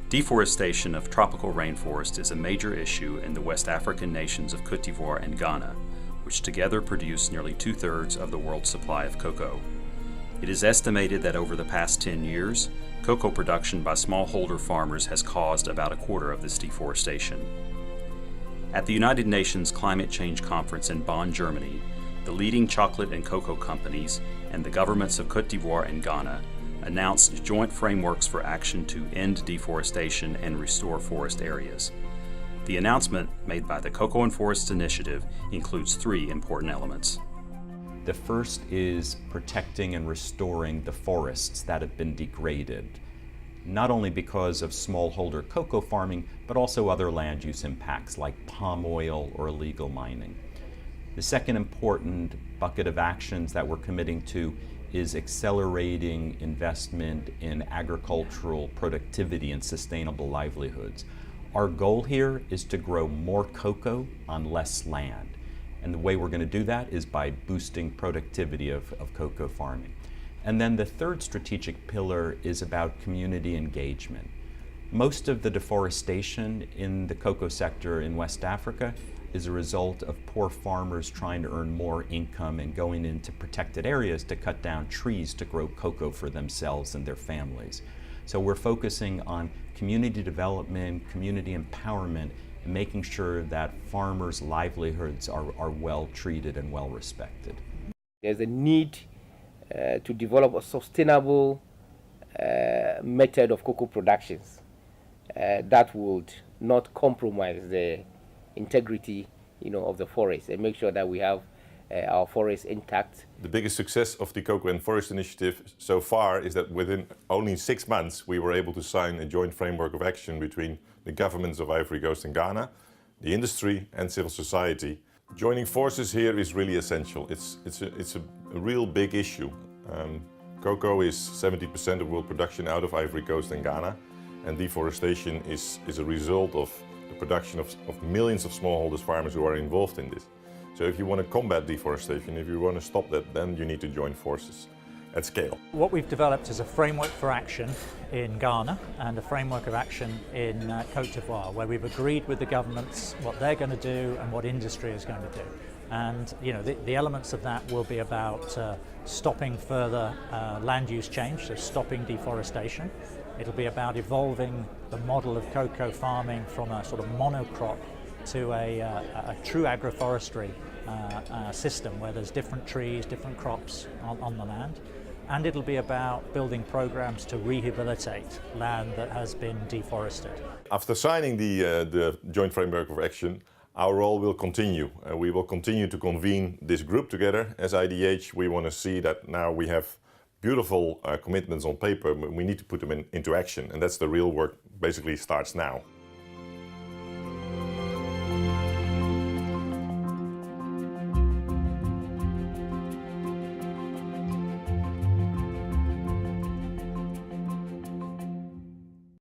Deforestation of tropical rainforest is a major issue in the West African nations of Côte d'Ivoire and Ghana, which together produce nearly 2/3 of the world's supply of cocoa. It is estimated that over the past 10 years, cocoa production by smallholder farmers has caused about 1/4 of this deforestation. At the United Nations Climate Change Conference in Bonn, Germany, the leading chocolate and cocoa companies and the governments of Côte d'Ivoire and Ghana announced joint frameworks for action to end deforestation and restore forest areas. The announcement, made by the Cocoa and Forest Initiative, includes 3 important elements. The first is protecting and restoring the forests that have been degraded, not only because of smallholder cocoa farming, but also other land use impacts like palm oil or illegal mining. The second important bucket of actions that we're committing to is accelerating investment in agricultural productivity and sustainable livelihoods. Our goal here is to grow more cocoa on less land. And the way we're going to do that is by boosting productivity of cocoa farming. And then the third strategic pillar is about community engagement. Most of the deforestation in the cocoa sector in West Africa is a result of poor farmers trying to earn more income and going into protected areas to cut down trees to grow cocoa for themselves and their families. So we're focusing on community development, community empowerment, and making sure that farmers' livelihoods are well treated and well respected. There's a need to develop a sustainable method of cocoa productions that would not compromise the integrity, of the forest, and make sure that we have our forests intact. The biggest success of the Cocoa and Forest Initiative so far is that within only 6 months we were able to sign a joint framework of action between the governments of Ivory Coast and Ghana, the industry and civil society. Joining forces here is really essential. It's a real big issue. Cocoa is 70% of world production out of Ivory Coast and Ghana, and deforestation is a result of the production of millions of smallholders farmers who are involved in this. So if you want to combat deforestation, if you want to stop that, then you need to join forces at scale. What we've developed is a framework for action in Ghana and a framework of action in Côte d'Ivoire, where we've agreed with the governments what they're going to do and what industry is going to do. And the elements of that will be about stopping further land use change, so stopping deforestation. It'll be about evolving the model of cocoa farming from a sort of monocrop to a true agroforestry system where there's different trees, different crops on the land. And it'll be about building programs to rehabilitate land that has been deforested. After signing the joint framework of action, our role will continue. We will continue to convene this group together. As IDH, we want to see that now we have beautiful commitments on paper, but we need to put them into action, and that's the real work basically starts now.